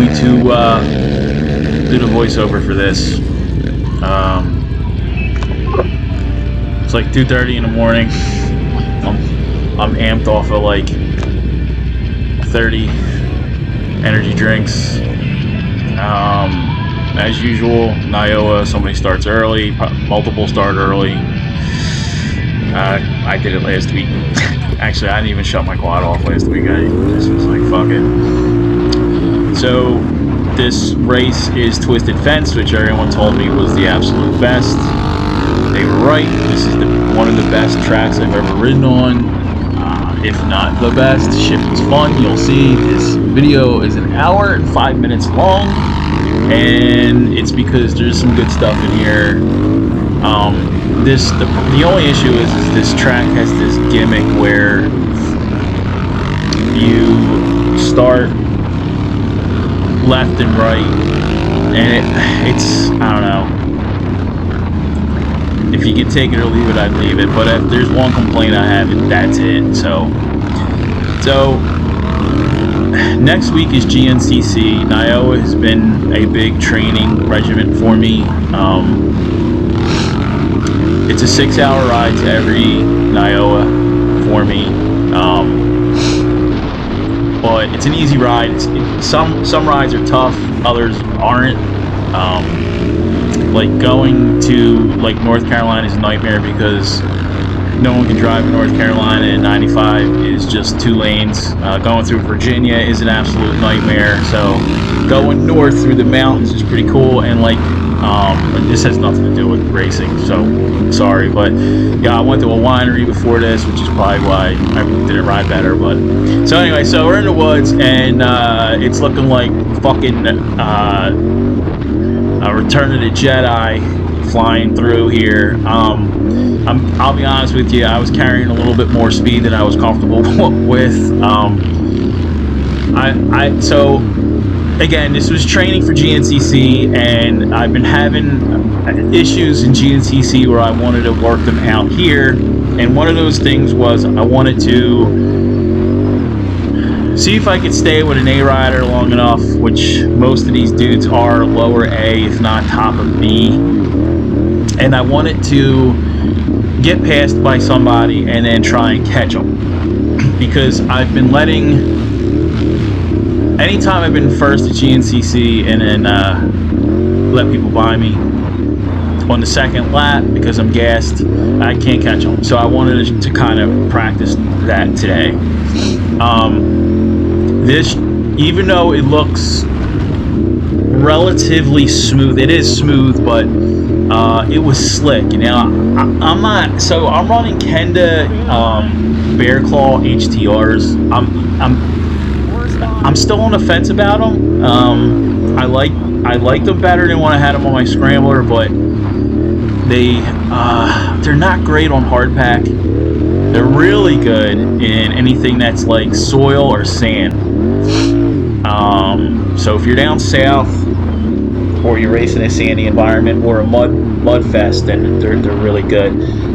me to do the voiceover for this. It's like 2:30 in the morning. I'm amped off of like 30 energy drinks. As usual, NYOA, somebody starts early, multiple start early. I did it last week. Actually, I didn't even shut my quad off last week. I just was like, fuck it. So, this race is Twisted Fence, which everyone told me was the absolute best. They were right. This is one of the best tracks I've ever ridden on, if not the best. Shit was fun. You'll see this video is an hour and 5 minutes long, and it's because there's some good stuff in here. The only issue is this track has this gimmick where you start left and right, and it's I don't know. If you could take it or leave it, I'd leave it. But if there's one complaint I have, that's it. So next week is GNCC. NYOA has been a big training regimen for me. It's a 6-hour ride to every NYOA for me. But it's an easy ride. Some rides are tough, others aren't. Like going to like North Carolina is a nightmare because no one can drive in North Carolina, and 95 is just 2 lanes. Going through Virginia is an absolute nightmare. So going north through the mountains is pretty cool, and like this has nothing to do with racing, so sorry, but yeah, I went to a winery before this, which is probably why I didn't ride better. But so anyway, so we're in the woods, and it's looking like fucking Return of the Jedi flying through here. I'll be honest with you, I was carrying a little bit more speed than I was comfortable with. So again, this was training for GNCC, and I've been having issues in GNCC where I wanted to work them out here, and one of those things was I wanted to see if I could stay with an A rider long enough, which most of these dudes are lower A, if not top of B, and I wanted to get passed by somebody and then try and catch them, because I've been letting, anytime I've been first at GNCC and then let people by me on the second lap because I'm gassed, I can't catch them. So I wanted to kind of practice that today. This, even though it looks relatively smooth, it is smooth, but it was slick. You know, I'm not. So I'm running Kenda Bear Claw HTRs. I'm still on the fence about them. I like them better than when I had them on my Scrambler, but they're not great on hardpack. They're really good in anything that's like soil or sand. So if you're down south, or you're racing a sandy environment or a mud fest, then they're really good.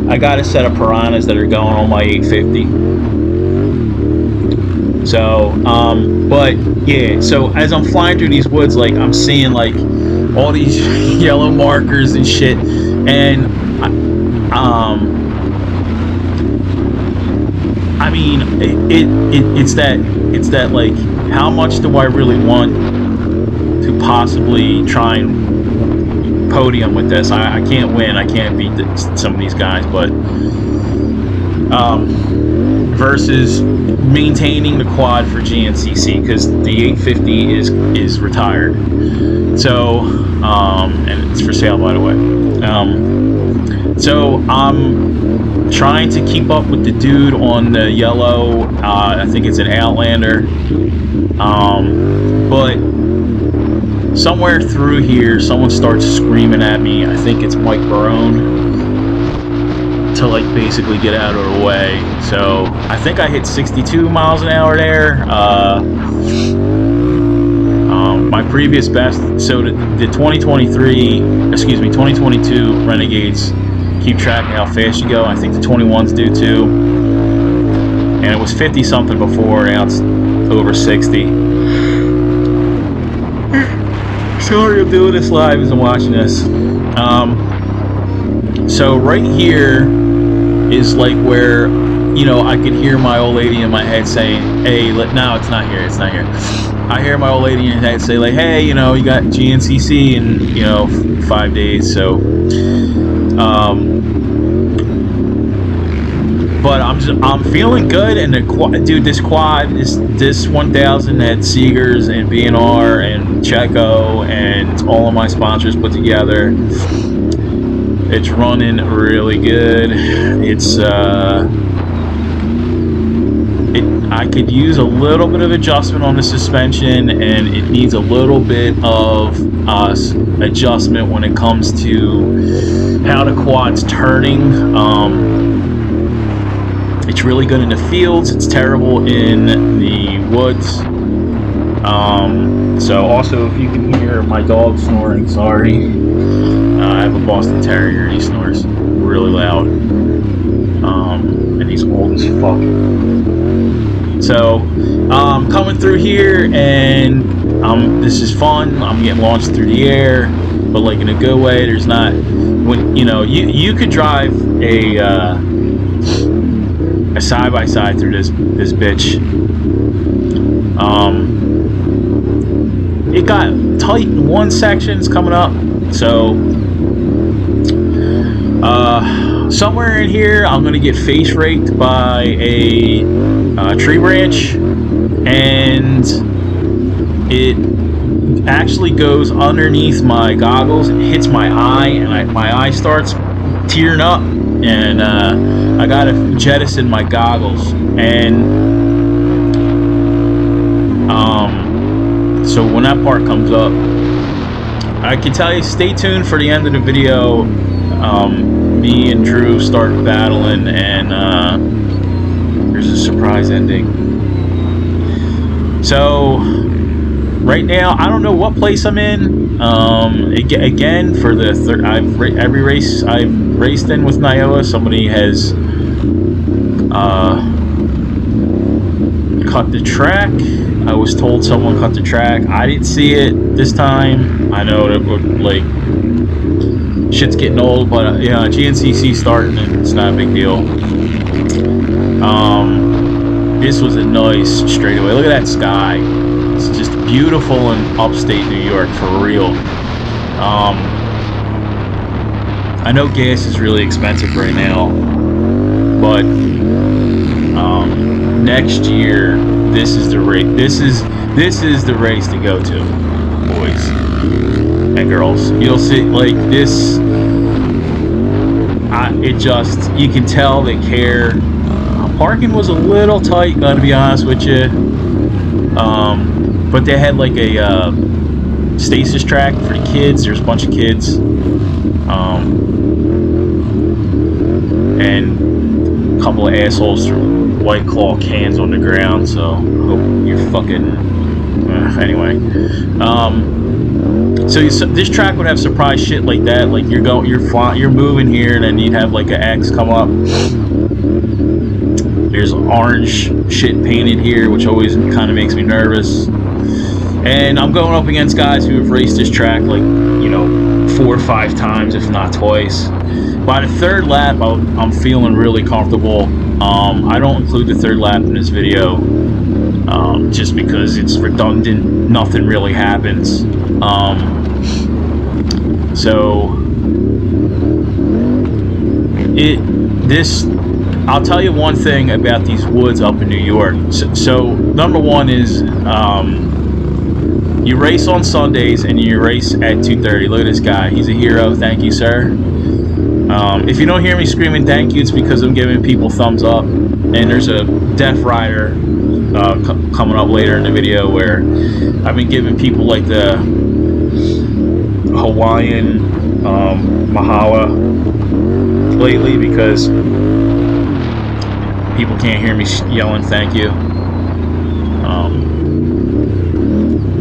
I got a set of Piranhas that are going on my 850. So, but yeah, so as I'm flying through these woods, like I'm seeing like all these yellow markers and shit, and I mean, it's that like, how much do I really want to possibly try and podium with this? I can't win. I can't beat some of these guys, but versus maintaining the quad for GNCC, because the 850 is retired. So and it's for sale, by the way. So I'm trying to keep up with the dude on the yellow. I think it's an Outlander. But somewhere through here, someone starts screaming at me. I think it's Mike Barone, to like basically get out of the way. So I think I hit 62 miles an hour there. My previous best, so the 2022 Renegades keep track of how fast you go. I think the 21s do too. And it was 50 something before, now it's over 60. sorry I'm doing this live as I'm watching this. So right here is like where, you know, I could hear my old lady in my head saying, hey, no, it's not here, it's not here. I hear my old lady in her head say like, hey, you know, you got GNCC in, you know, 5 days, so, but I'm feeling good, and the quad, dude, this 1000 at Seegers and B&R and Checo and all of my sponsors put together. It's running really good. It's I could use a little bit of adjustment on the suspension, and it needs a little bit of adjustment when it comes to how the quad's turning. It's really good in the fields. It's terrible in the woods. So also, if you can hear my dog snoring, sorry. I have a Boston Terrier, and he snores really loud. And he's old as fuck. So, coming through here, and this is fun. I'm getting launched through the air, but like in a good way. There's not, when you know, you could drive a side-by-side through this bitch. It got tight in one section. It's coming up, so somewhere in here I'm gonna get face raked by a tree branch, and it actually goes underneath my goggles and hits my eye, and my eye starts tearing up, and I gotta jettison my goggles. And so when that part comes up, I can tell you, stay tuned for the end of the video. Me and Drew start battling, and there's a surprise ending. So right now, I don't know what place I'm in. Again, for the every race I've raced in with NYOA, somebody has cut the track. I was told someone cut the track. I didn't see it this time. I know that would, like, shit's getting old, but yeah, GNCC starting, and it's not a big deal. This was a nice straightaway. Look at that sky. It's just beautiful in upstate New York, for real. I know gas is really expensive right now, but next year, this is the race. This is the race to go to, boys and girls. You'll see, like, this. It just, you can tell they care. Parking was a little tight, gotta be honest with you. But they had like a stasis track for the kids. There's a bunch of kids, and a couple of assholes threw White Claw cans on the ground. So I hope you're fucking. Anyway, so this track would have surprise shit like that. Like you're moving here, and then you'd have like an X come up. There's orange shit painted here, which always kind of makes me nervous. And I'm going up against guys who have raced this track like, you know, 4 or 5 times, if not twice. By the third lap, I'm feeling really comfortable. I don't include the third lap in this video, just because it's redundant. Nothing really happens. I'll tell you one thing about these woods up in New York. So number one is, you race on Sundays and you race at 2:30. Look at this guy. He's a hero. Thank you, sir. If you don't hear me screaming thank you, it's because I'm giving people thumbs up. And there's a deaf rider coming up later in the video where I've been giving people like the Hawaiian Mahala lately, because people can't hear me yelling thank you.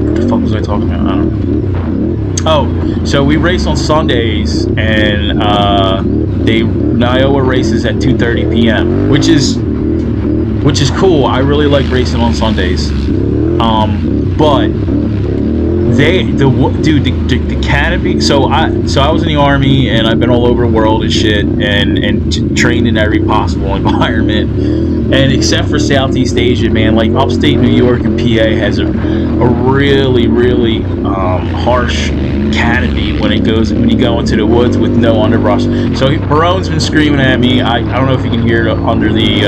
What the fuck was I talking about? I don't know. Oh, so we race on Sundays, and NYOA races at 2:30 p.m., which is cool. I really like racing on Sundays. But the canopy. So I was in the Army, and I've been all over the world and shit, and trained in every possible environment. And except for Southeast Asia, man, like upstate New York and PA has a really, really harsh canopy when you go into the woods with no underbrush. So Barone's been screaming at me. I don't know if you can hear it under the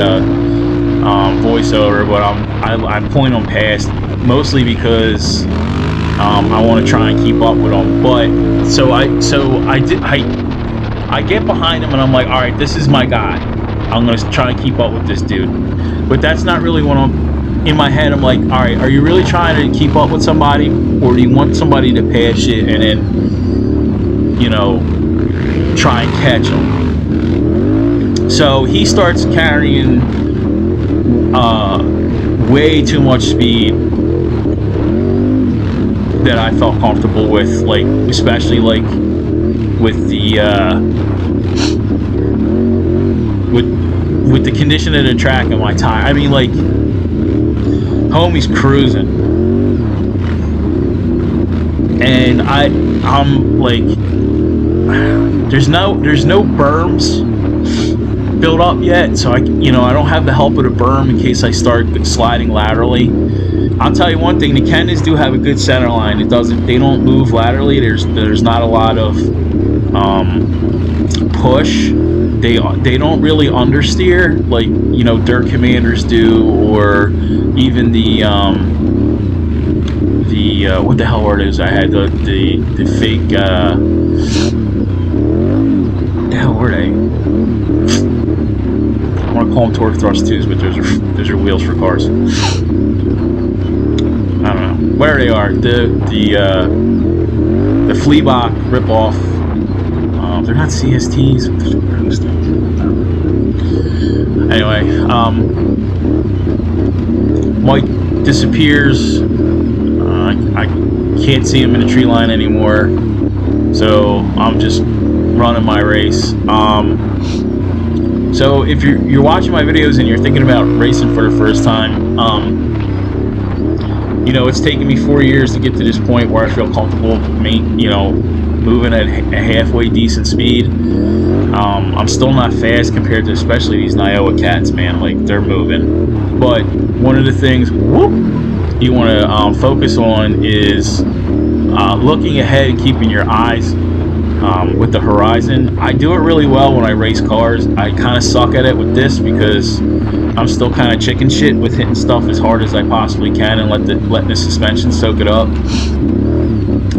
voiceover, but I'm pointing them past, mostly because I want to try and keep up with them. But I get behind him, and I'm like, all right, this is my guy. I'm gonna try and keep up with this dude. But that's not really what I'm in my head. I'm like, all right, are you really trying to keep up with somebody, or do you want somebody to pass shit and then, you know, try and catch him? So he starts carrying way too much speed that I felt comfortable with, like especially like with the with the condition of the track and my tire. I mean, like, homie's cruising, and I'm like, there's no berms built up yet, so I don't have the help of the berm in case I start sliding laterally. I'll tell you one thing: the Kendas do have a good center line. They don't move laterally. There's not a lot of push. They don't really understeer like dirt commanders do, or even the what the hell were those? I had the fake what the hell were they? I want to call them torque thrust twos, but those are wheels for cars. I don't know where they are. The Fleabach ripoff. They're not CSTs. Anyway, Mike disappears. I can't see him in the tree line anymore, so I'm just running my race. So if you're watching my videos and you're thinking about racing for the first time, it's taken me 4 years to get to this point where I feel comfortable, moving at a halfway decent speed. I'm still not fast compared to especially these NYOA cats, man. Like, they're moving. But one of the things you want to focus on is looking ahead and keeping your eyes with the horizon. I do it really well when I race cars. I kind of suck at it with this because I'm still kind of chicken shit with hitting stuff as hard as I possibly can and letting the suspension soak it up.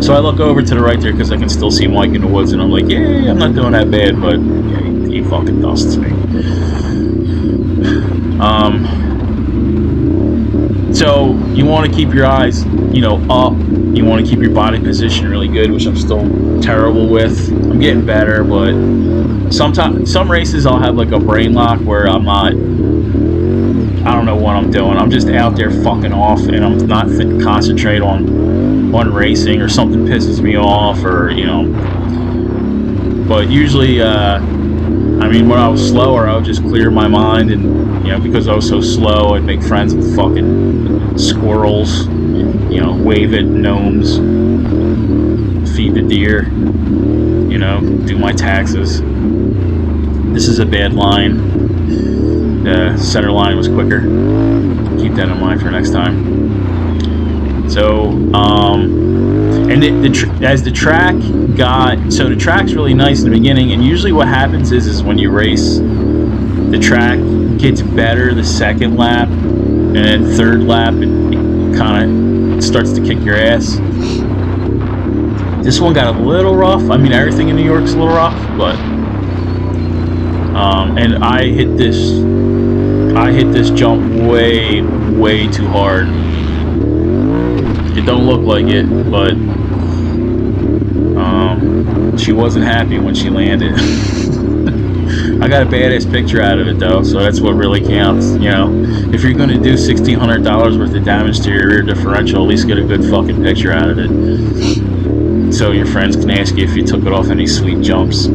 So I look over to the right there because I can still see Mike in the woods, and I'm like, yeah, I'm not doing that bad, but yeah, he fucking dusts me. So you want to keep your eyes, up. You want to keep your body position really good, which I'm still terrible with. I'm getting better, but some races I'll have like a brain lock where I don't know what I'm doing. I'm just out there fucking off, and I'm not concentrate on one racing, or something pisses me off, or But usually, when I was slower, I would just clear my mind, and because I was so slow, I'd make friends with fucking squirrels, wave at gnomes, feed the deer, do my taxes. This is a bad line. The center line was quicker. Keep that in mind for next time. So, as the track the track's really nice in the beginning, and usually what happens is when you race, the track gets better the second lap, and then third lap it kind of starts to kick your ass. This one got a little rough. Everything in New York's a little rough, but and I hit this jump way too hard. It don't look like it, but she wasn't happy when she landed. I got a badass picture out of it though, so that's what really counts. If you're going to do $1,600 worth of damage to your rear differential, at least get a good fucking picture out of it, so your friends can ask you if you took it off any sweet jumps.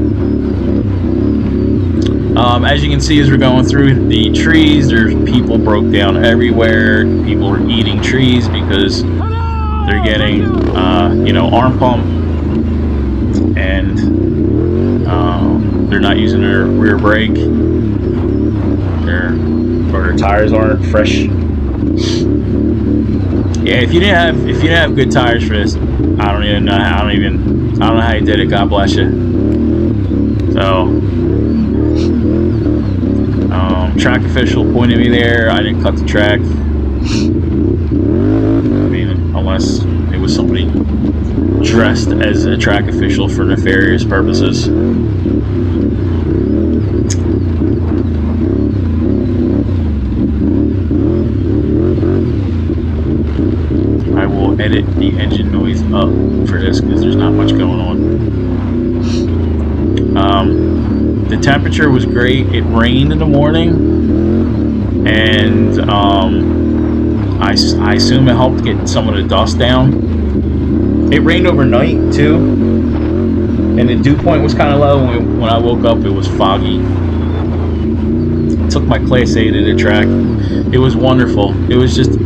As you can see, as we're going through the trees, there's people broke down everywhere. People are eating trees because They're getting, you know, arm pump, and they're not using their rear brake. Their tires aren't fresh. Yeah, if you didn't have good tires for this, I don't know how you did it. God bless you. So, track official pointed me there. I didn't cut the track. I mean, unless it was somebody dressed as a track official for nefarious purposes. I will edit the engine noise up for this because there's not much going on. The temperature was great. It rained in the morning, and I assume it helped get some of the dust down. It rained overnight too, and the dew point was kind of low. When I woke up, it was foggy. Took my Class A to the track. It was wonderful. It was just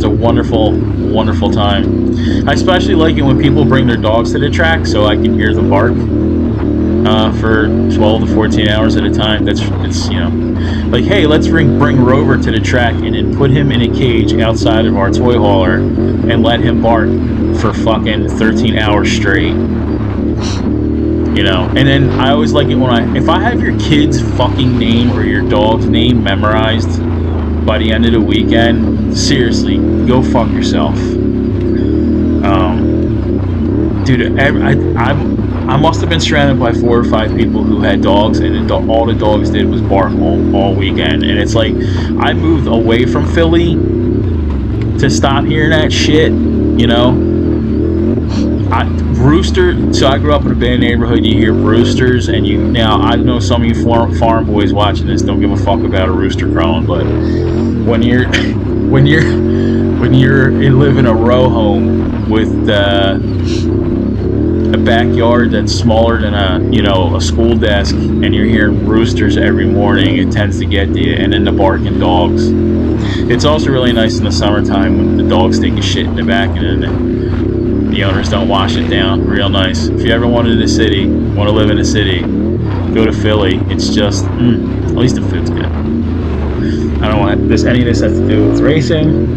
a wonderful time. I especially like it when people bring their dogs to the track, so I can hear them bark for 12 to 14 hours at a time. It's you know, like, hey, let's bring Rover to the track and then put him in a cage outside of our toy hauler and let him bark for fucking 13 hours straight. You know, and then I always like it when if I have your kid's fucking name or your dog's name memorized by the end of the weekend, seriously, go fuck yourself. Dude, I must have been surrounded by 4 or 5 people who had dogs, and all the dogs did was bark all weekend. And it's like, I moved away from Philly to stop hearing that shit, you know. So I grew up in a bad neighborhood. You hear roosters, and now I know some of you farm boys watching this don't give a fuck about a rooster crowing, but when you live in a row home with a backyard that's smaller than a school desk, and you're hearing roosters every morning, it tends to get to you. And then the barking dogs. It's also really nice in the summertime when the dogs take a shit in the back, and then the owners don't wash it down. Real nice. If you ever want to live in a city, go to Philly. It's just, at least the food's good. I don't want any of this has to do with racing.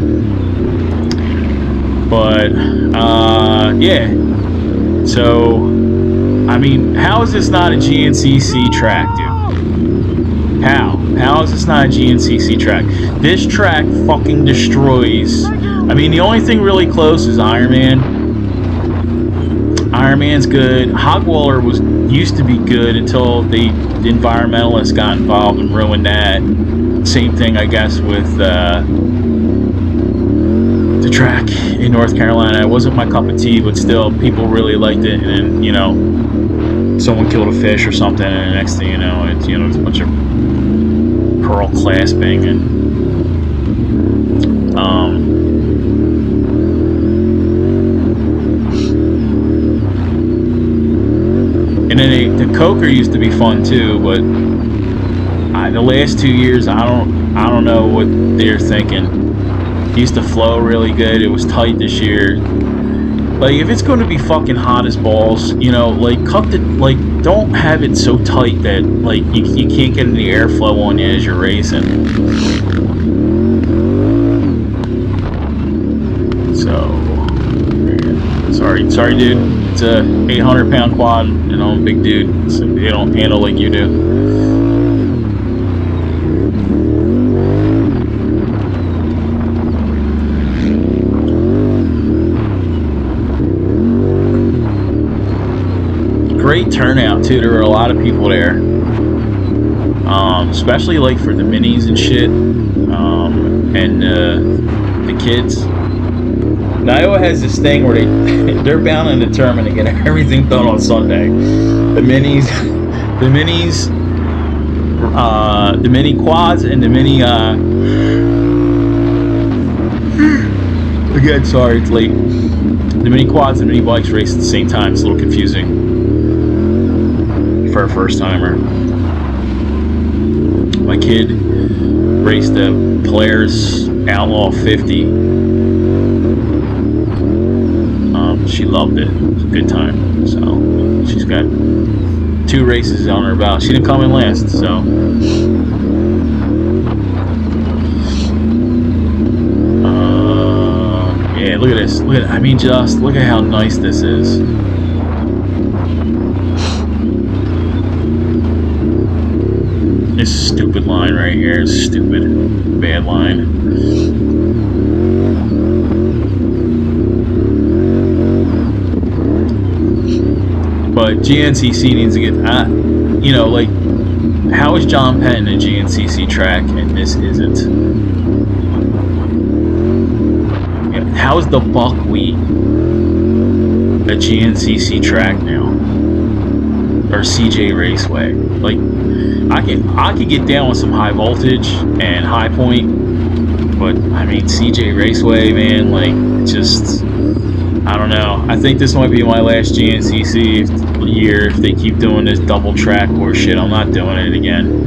But, yeah. So, I mean, how is this not a GNCC track, dude? How is this not a GNCC track? This track fucking destroys. I mean, the only thing really close is Ironman. Ironman's good. Hogwaller used to be good until the environmentalists got involved and ruined that. Same thing, I guess, with the track in North Carolina. It wasn't my cup of tea, but still, people really liked it. And then, someone killed a fish or something, and the next thing you know, it's a bunch of pearl clasping and and then the Coker used to be fun too, but the last 2 years, I don't know what they're thinking. It used to flow really good. It was tight this year. Like, if it's going to be fucking hot as balls, don't have it so tight that you can't get any airflow on you as you're racing. So, sorry, dude. It's a 800-pound quad, and I'm a big dude, so they don't handle like you do. Great turnout too. There were a lot of people there, especially for the minis and shit, and the kids. NYOA has this thing where they're bound and determined to get everything done on Sunday. The minis, the mini quads, and the mini. Again, sorry, it's late. The mini quads and mini bikes race at the same time. It's a little confusing for a first timer. My kid raced the Polaris Outlaw 50. she loved it. It was a good time. So she's got 2 races on her belt. She didn't come in last, so. Yeah, look at this. Look at, I mean, just look at how nice this is. This stupid line right here is stupid. Bad line. But GNCC needs to get, you know, like, how is John Penn a GNCC track and this isn't? How is the Buckwheat a GNCC track now? Or CJ Raceway? Like, I could get down with some high voltage and high point, but I mean CJ Raceway, man, like, just, I don't know. I think this might be my last GNCC year if they keep doing this double track horse shit. I'm not doing it again.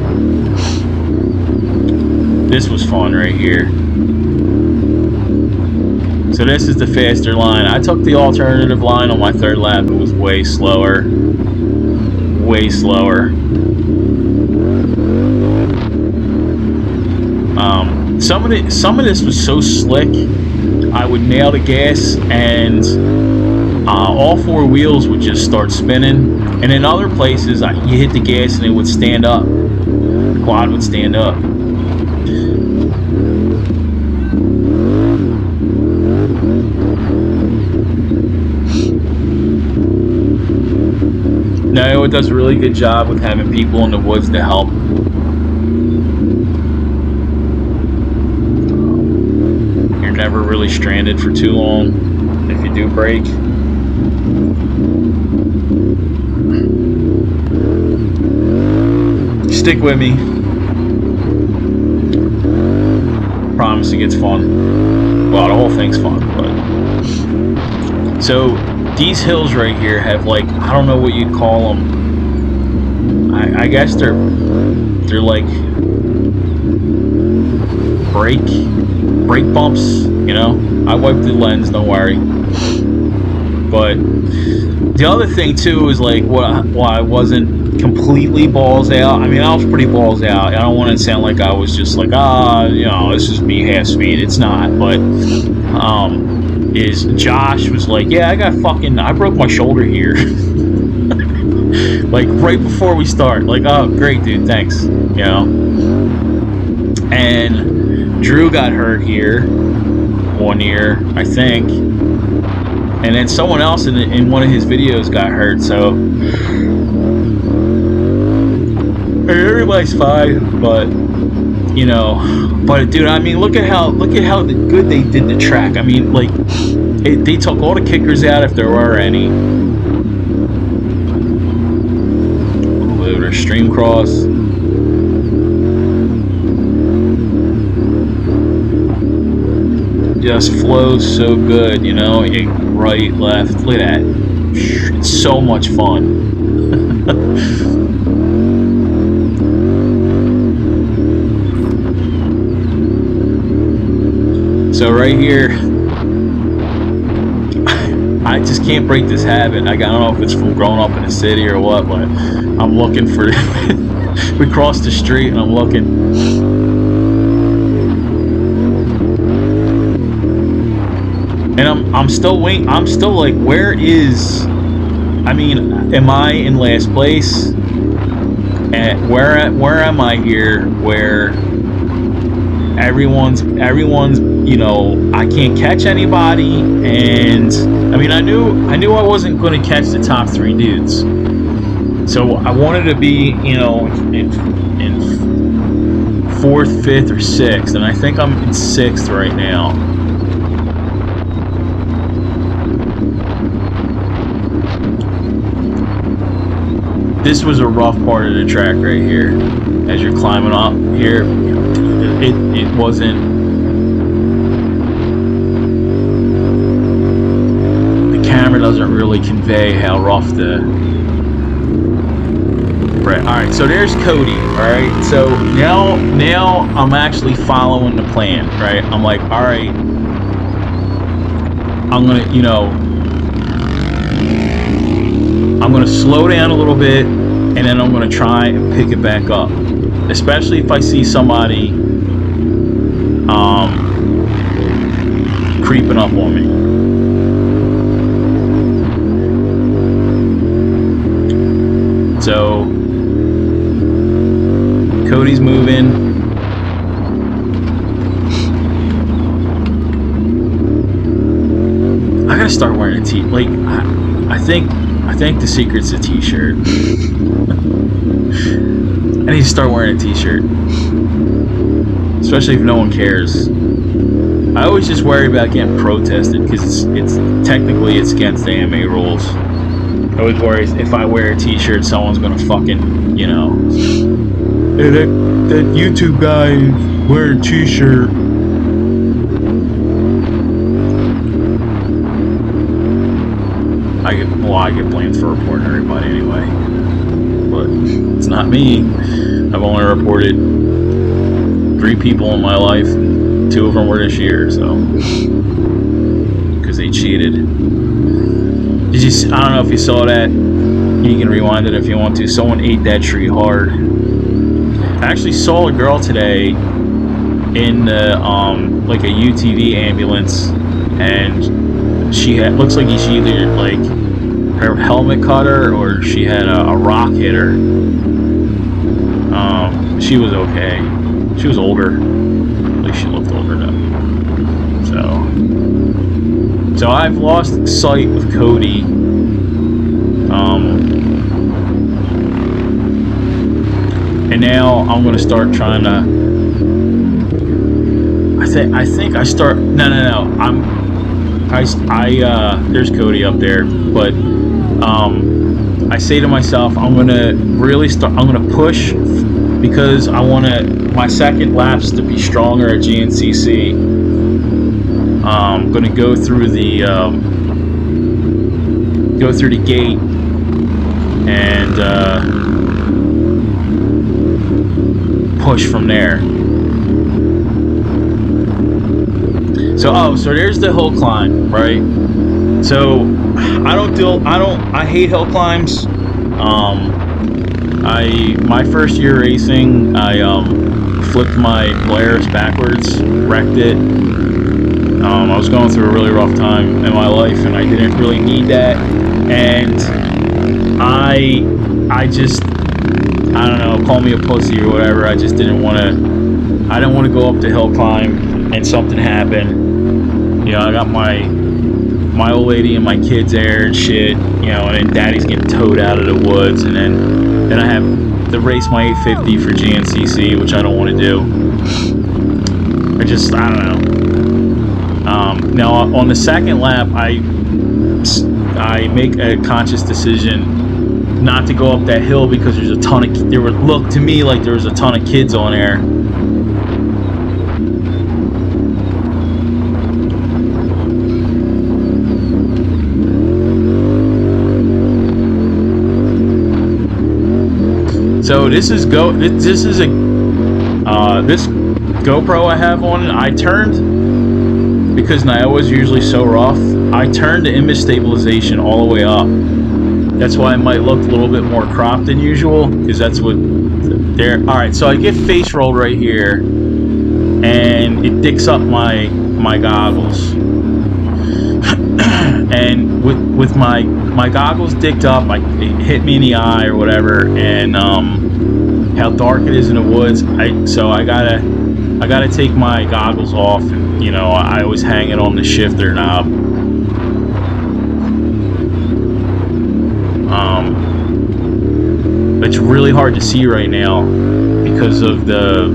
This was fun right here. So this is the faster line. I took the alternative line on my 3rd lap. It was way slower. Way slower. Some of this was so slick. I would nail the gas and all 4 wheels would just start spinning. And in other places, you hit the gas and it would stand up. The quad would stand up. NYOA does a really good job with having people in the woods to help. You're never really stranded for too long if you do break. Stick with me. Promise it gets fun. Well, the whole thing's fun, but so these hills right here have, like, I don't know what you'd call them. I guess they're like brake bumps, you know. I wiped the lens, don't worry. But the other thing too is, like, why I wasn't completely balls out. I mean, I was pretty balls out. I don't want to sound like I was just like, you know, this is me half speed. It's not, but is Josh was like, yeah, I broke my shoulder here. Like, right before we start. Like, oh, great, dude, thanks. You know? And Drew got hurt here 1 year, I think. And then someone else in one of his videos got hurt, so everybody's fine, but, you know, but dude, I mean, look at how good they did the track. I mean, like, they took all the kickers out if there were any. Their stream cross. Just flows so good, you know, right, left, look at that. It's so much fun. So right here, I just can't break this habit. I don't know if it's from growing up in the city or what, but I'm looking for we crossed the street and I'm looking. And I'm still waiting. I'm still like, where is, I mean, am I in last place? And where am I here where everyone's, you know, I can't catch anybody? And I mean, I knew I wasn't going to catch the top 3 dudes. So I wanted to be, you know, in 4th, 5th, or 6th, and I think I'm in 6th right now. This was a rough part of the track right here. As you're climbing up here, it wasn't. The camera doesn't really convey how rough the. Right. All right. So there's Cody. All right. So now I'm actually following the plan. Right. I'm like, all right. I'm gonna, you know, I'm going to slow down a little bit, and then I'm going to try and pick it back up, especially if I see somebody creeping up on me. So Cody's moving. I gotta start wearing a t. Like I think the secret's a t-shirt. I need to start wearing a t-shirt, especially if no one cares. I always just worry about getting protested because it's technically against the AMA rules. I always worry if I wear a t-shirt, someone's gonna fucking, you know, hey, that YouTube guy wearing a t-shirt. I get blamed for reporting everybody anyway, but it's not me. I've only reported 3 people in my life, and 2 of them were this year, so because they cheated. Did you? I don't know if you saw that. You can rewind it if you want to. Someone ate that tree hard. I actually saw a girl today in the like a UTV ambulance, and she had, looks like she either like her helmet cut her or she had a rock hit her. She was okay. She was older. At least she looked older though. So I've lost sight of Cody. And now I'm gonna start trying to. I think I start. No. There's Cody up there, but I say to myself, I'm gonna really start. I'm gonna push because I want my second laps to be stronger at GNCC. I'm gonna go through the gate and push from there. So there's the hill climb, right? So I hate hill climbs. My first year racing, I flipped my Polaris backwards, wrecked it. I was going through a really rough time in my life, and I didn't really need that. And I don't know, call me a pussy or whatever. I just didn't want to. I didn't want to go up the hill climb and something happened. You know, I got my old lady and my kids there and shit. You know, and then Daddy's getting towed out of the woods, and then I have to race my 850 for GNCC, which I don't want to do. I don't know. Now on the second lap, I make a conscious decision not to go up that hill because there's a ton of looked to me like there was a ton of kids on there. So this GoPro I have on. I turned, because NYOA is usually so rough, I turned the image stabilization all the way up. That's why it might look a little bit more cropped than usual, because that's what they're. Alright, so I get face rolled right here, and it dicks up my goggles. And with my goggles dicked up, it hit me in the eye or whatever, and how dark it is in the woods, so I gotta take my goggles off, and you know, I always hang it on the shifter knob. It's really hard to see right now because of the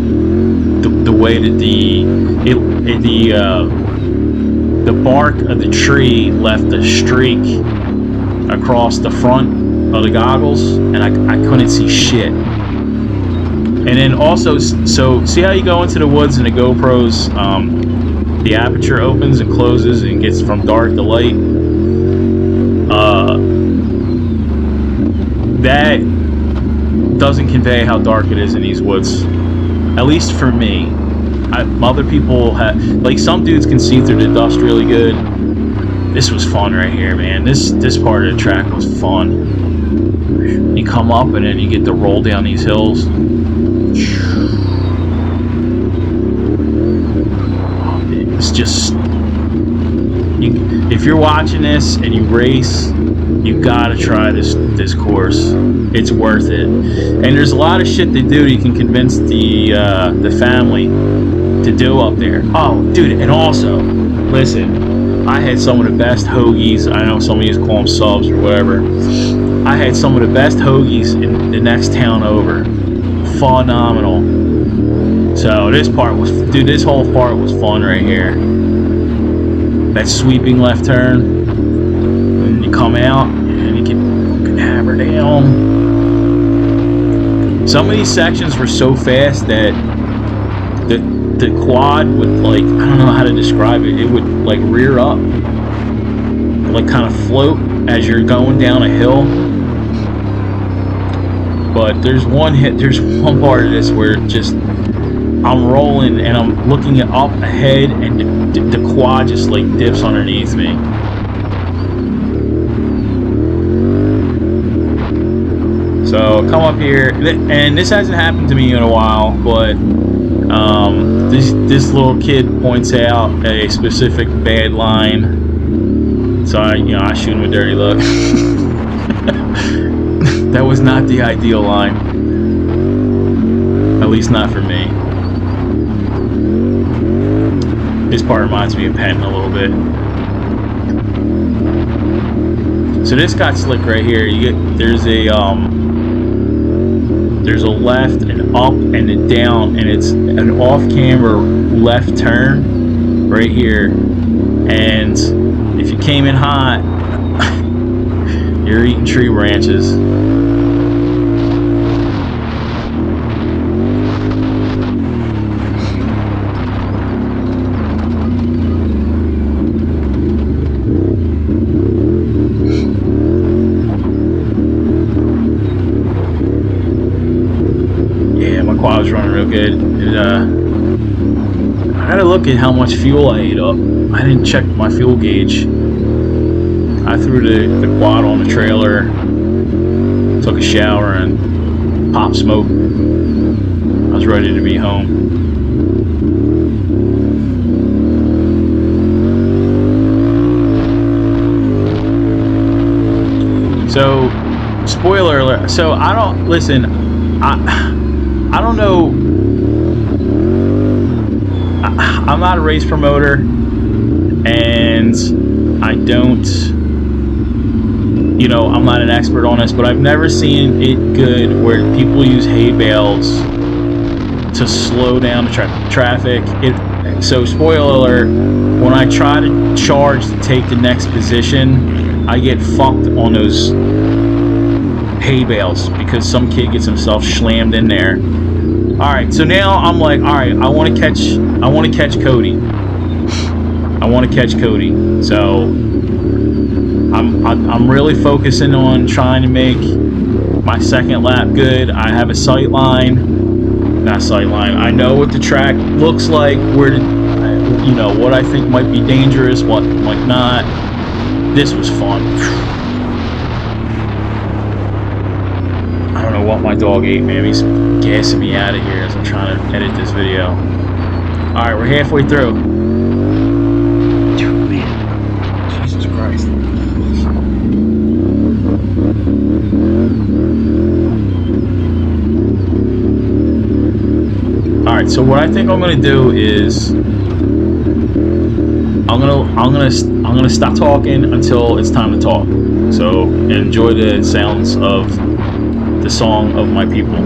way that the bark of the tree left a streak across the front of the goggles, and I couldn't see shit. And then also, so see how you go into the woods and the GoPros, the aperture opens and closes and gets from dark to light. That doesn't convey how dark it is in these woods, at least for me. Other people have, like, some dudes can see through the dust really good. This was fun right here, man. This part of the track was fun. You come up and then you get to roll down these hills. It's just, if you're watching this and you race, you gotta try this course. It's worth it. And there's a lot of shit they do. You can convince the family to do up there. Oh, dude, and also, listen, I had some of the best hoagies. I know some of you call them subs or whatever. I had some of the best hoagies in the next town over. Phenomenal. So this part was, dude, this whole part was fun right here. That sweeping left turn, and you come out and you can fucking hammer down. Some of these sections were so fast that the quad would, like, I don't know how to describe it. It would like rear up, like kind of float as you're going down a hill. But there's one part of this where just I'm rolling and I'm looking up ahead, and the quad just like dips underneath me. So come up here, and this hasn't happened to me in a while, but this little kid points out a specific bad line. So I shoot him a dirty look. That was not the ideal line, at least not for me. This part reminds me of Penn a little bit. So this got slick right here. There's a left, an up, and a down, and it's an off-camber left turn right here. And if you came in hot, you're eating tree branches. I was running real good. I gotta look at how much fuel I ate up. I didn't check my fuel gauge. I threw the quad on the trailer, took a shower, and popped smoke. I was ready to be home. So, spoiler alert. So I don't listen. I don't know. I'm not a race promoter, and I don't, I'm not an expert on this, but I've never seen it good where people use hay bales to slow down the traffic. So spoiler alert, when I try to charge to take the next position, I get fucked on those hay bales because some kid gets himself slammed in there. All right, so now I'm like, all right, I want to catch Cody. I want to catch Cody. So I'm really focusing on trying to make my second lap good. I have a sight line, not sight line. I know what the track looks like, where what I think might be dangerous, what might not. This was fun. I don't know what my dog ate, man. He's gassing me out of here as I'm trying to edit this video. Alright, we're halfway through. Dude, man. Jesus Christ. Alright, so what I think I'm gonna do is I'm gonna stop talking until it's time to talk. So enjoy the sounds of the song of my people.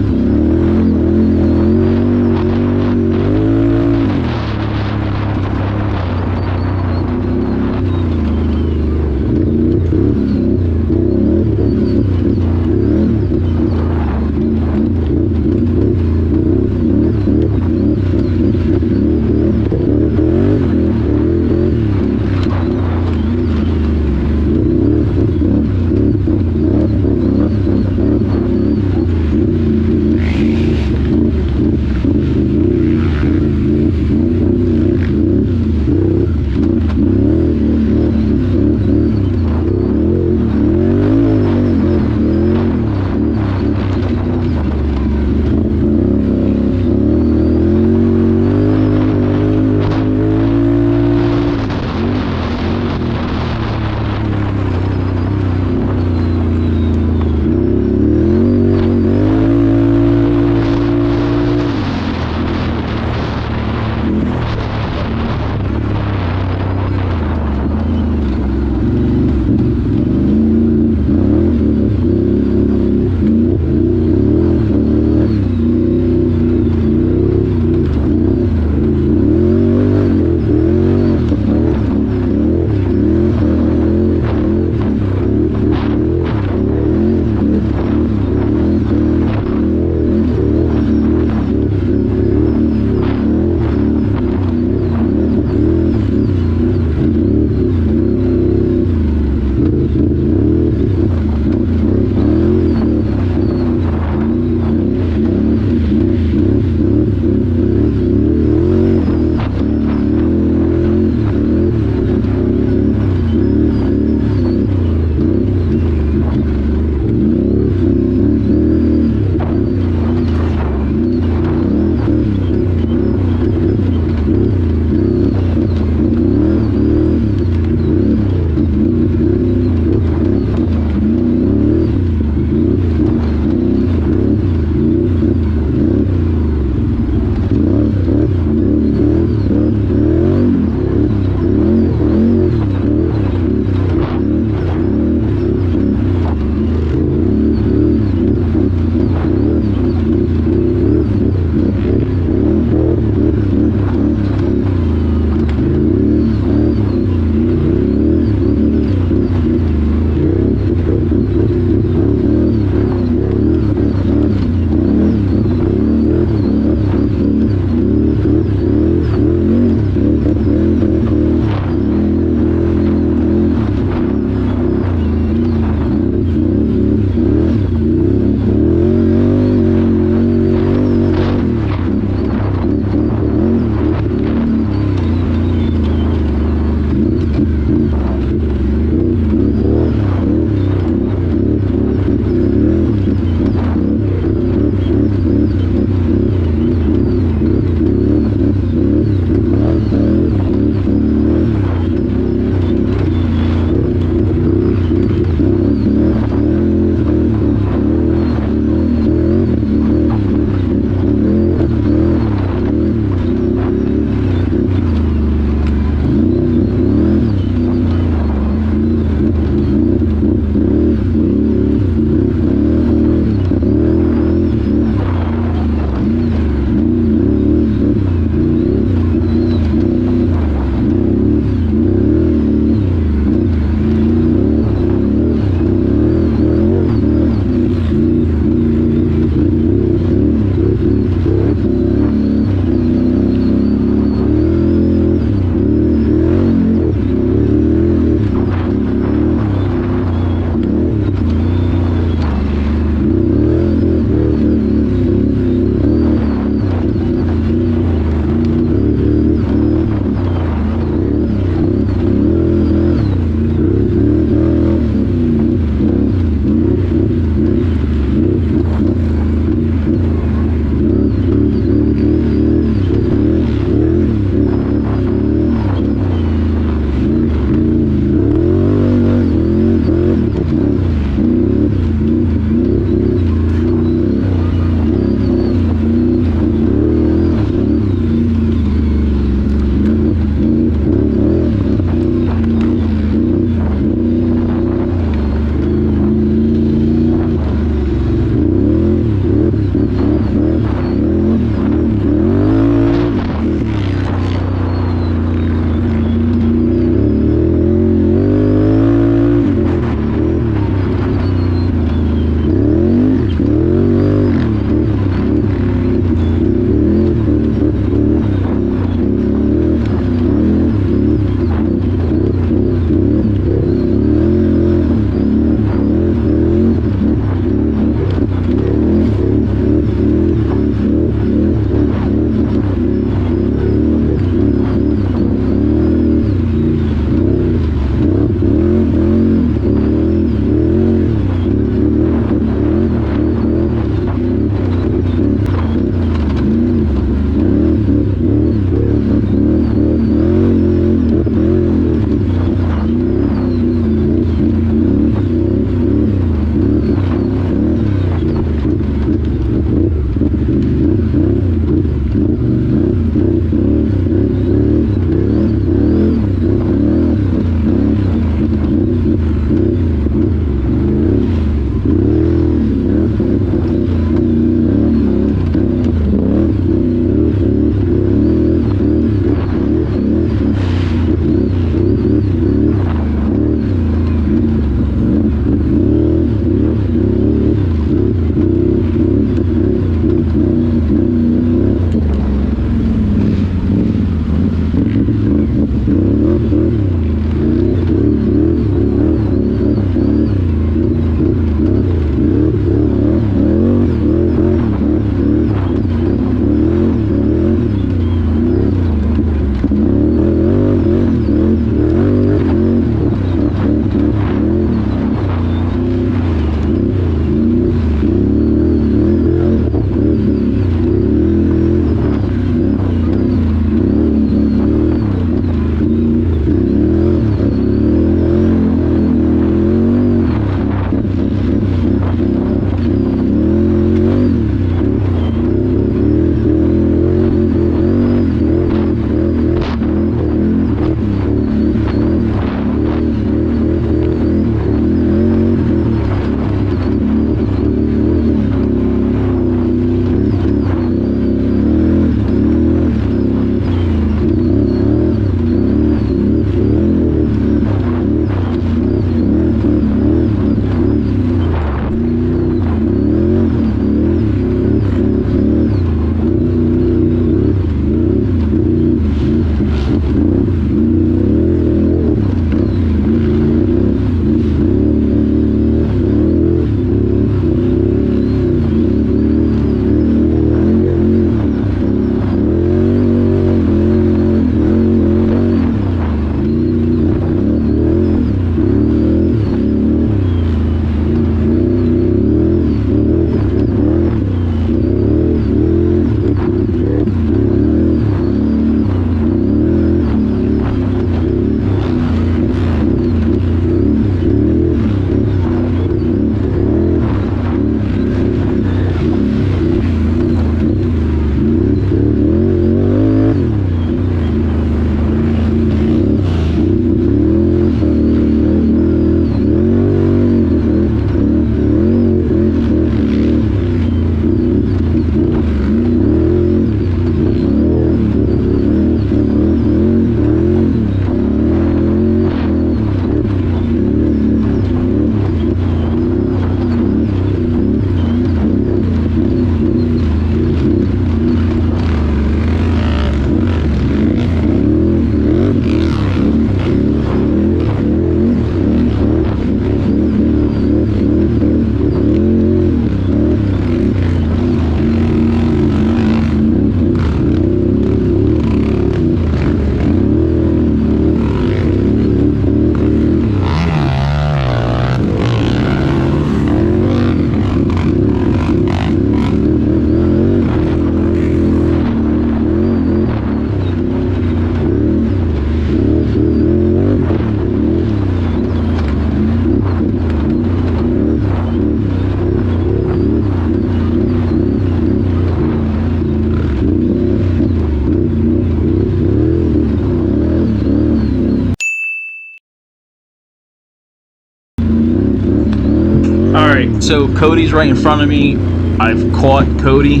So Cody's right in front of me. I've caught Cody.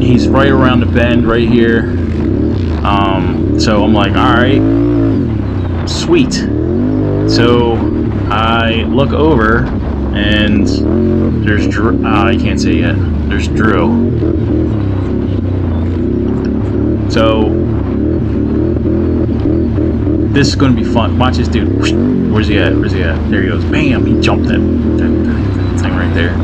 He's right around the bend right here. So I'm like, all right, sweet. So I look over and there's Drew. I can't say yet. There's Drew. So this is going to be fun. Watch this dude. Where's he at? Where's he at? There he goes. Bam! He jumped that thing right there.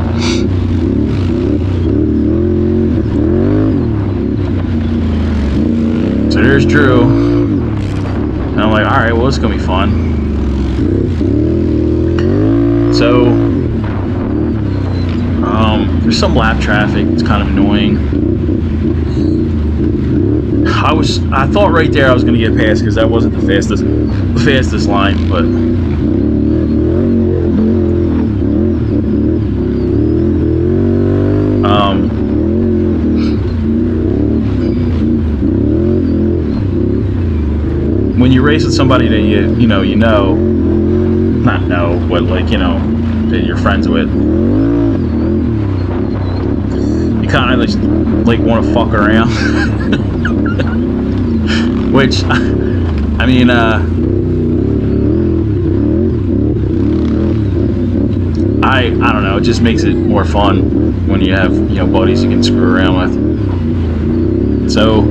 So there's Drew. And I'm like, alright, well, it's going to be fun. So, there's some lap traffic. It's kind of annoying. I thought right there I was going to get past because that wasn't the fastest line, but when you race with somebody that not know, but like, that you're friends with, you kind of just like want to fuck around. Which, I mean, I don't know, it just makes it more fun when you have, buddies you can screw around with. So,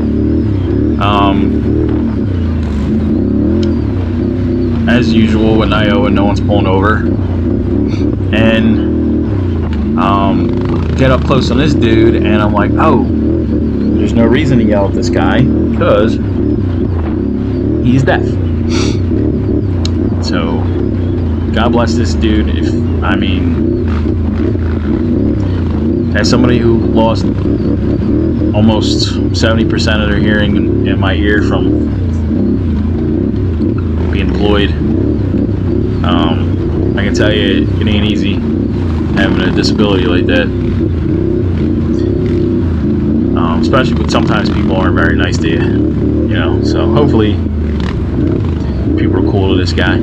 as usual with NYOA, no one's pulling over. And, get up close on this dude, and I'm like, oh, there's no reason to yell at this guy, because he's deaf. So, God bless this dude. As somebody who lost almost 70% of their hearing in my ear from being deployed, I can tell you it ain't easy having a disability like that. Especially when sometimes people aren't very nice to you, so hopefully people are cool to this guy.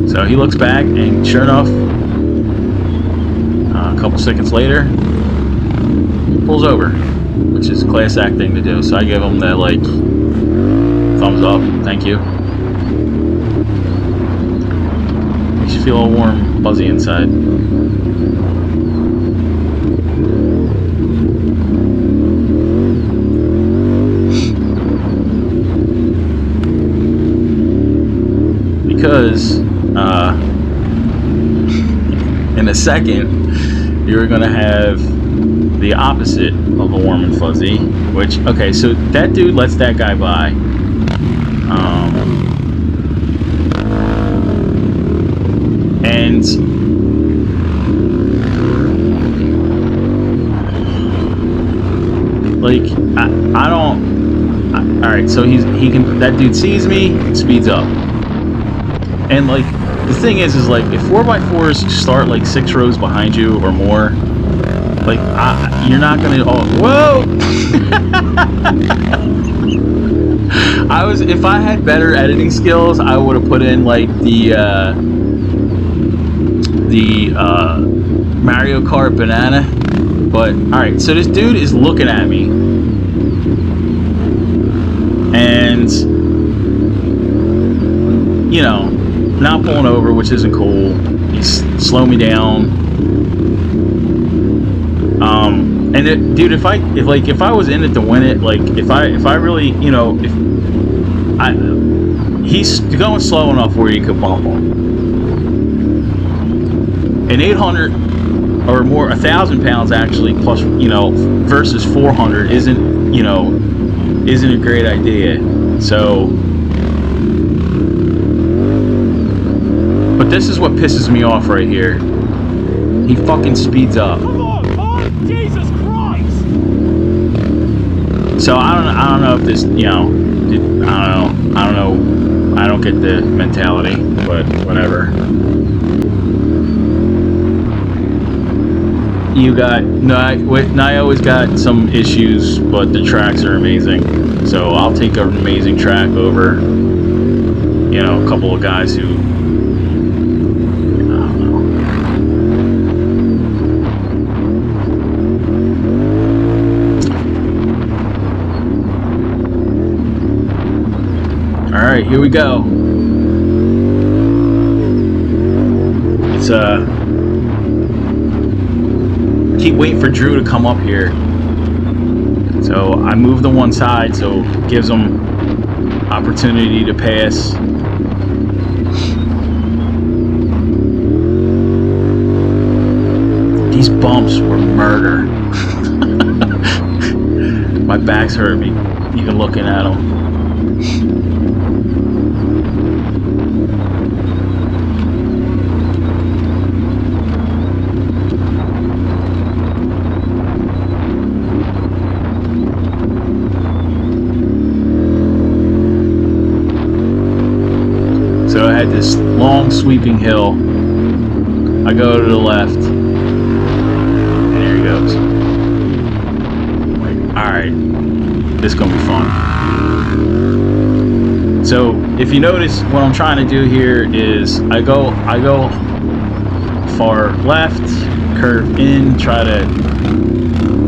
So he looks back, and sure enough, a couple seconds later, he pulls over, which is a class act thing to do. So I give him that, like, thumbs up, thank you. Makes you feel all warm, fuzzy inside. Because in a second you're gonna have the opposite of a warm and fuzzy, which, okay, so that dude lets that guy by, and like I don't, all right, so that dude sees me, speeds up. And like the thing is like, if 4x4s start like 6 rows behind you or more, like you're not gonna. Oh, whoa! If I had better editing skills, I would have put in like the Mario Kart banana. But all right, so this dude is looking at me, and not pulling over, which isn't cool. He's slowing me down. And dude, if I was in it to win it, like if I really, he's going slow enough where you could bump him. An 800 or more, 1,000 pounds actually, plus, versus 400 isn't a great idea. So. But this is what pisses me off right here. He fucking speeds up. Come on, Jesus Christ! So I don't know if this, I don't know. I don't get the mentality, but whatever. NYOA's got some issues, but the tracks are amazing. So I'll take an amazing track over, a couple of guys who right, here we go. It's keep waiting for Drew to come up here. So I move to one side, so it gives him opportunity to pass. These bumps were murder. My back's hurting me even looking at them. So I had this long sweeping hill. I go to the left. And there he goes. Alright. This is gonna be fun. So if you notice what I'm trying to do here is I go far left, curve in, try to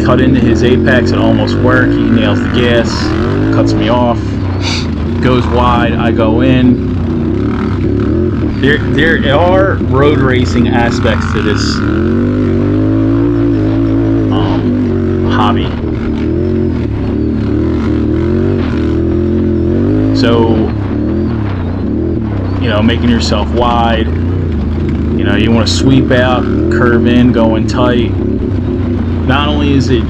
cut into his apex. It almost worked. He nails the gas, cuts me off, goes wide, I go in. There are road racing aspects to this hobby. So, you know, making yourself wide, you know, you want to sweep out, curve in, going tight. Not only is it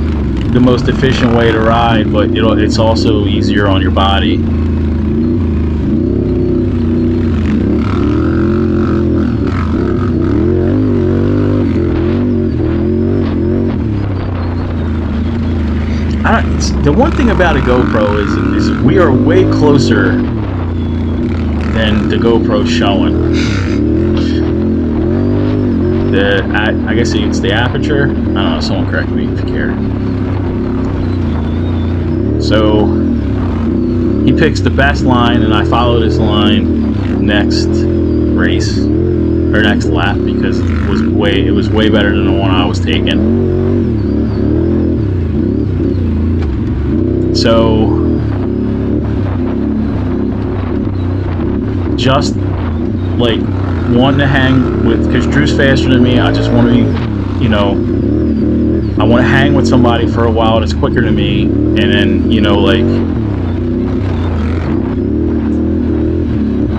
the most efficient way to ride, but it's also easier on your body. The one thing about a GoPro is we are way closer than the GoPro's showing. I guess it's the aperture. I don't know. Someone correct me if you care. So he picks the best line, and I follow this line next race or next lap because it was way better than the one I was taking. So, just like wanting to hang with, because Drew's faster than me, I just want to be, you know, I want to hang with somebody for a while that's quicker than me, and then, you know, like,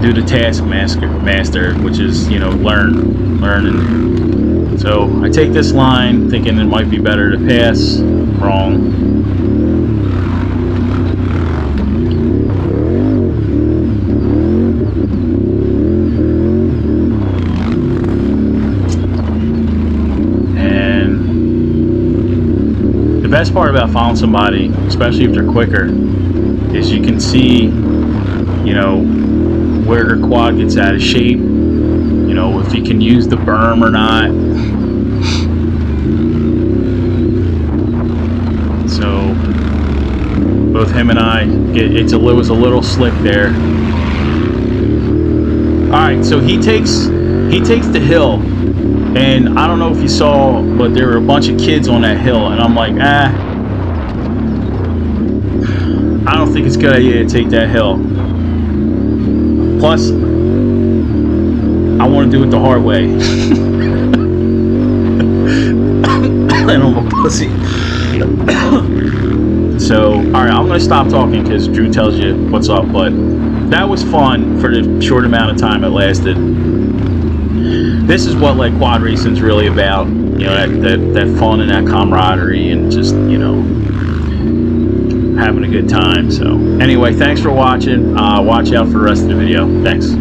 do the task master, which is, you know, learning. So, I take this line thinking it might be better to pass. Wrong. The best part about following somebody, especially if they're quicker, is you can see, you know, where their quad gets out of shape, you know, if you can use the berm or not. So both him and I, it was a little slick there. Alright, so he takes the hill. And I don't know if you saw, but there were a bunch of kids on that hill, and I'm like, I don't think it's a good idea to take that hill. Plus, I want to do it the hard way. And I'm a pussy. So, alright, I'm going to stop talking because Drew tells you what's up, but that was fun for the short amount of time it lasted. This is what like quad racing's really about, you know, that fun and that camaraderie and just, you know, having a good time. So anyway, thanks for watching. Watch out for the rest of the video. Thanks.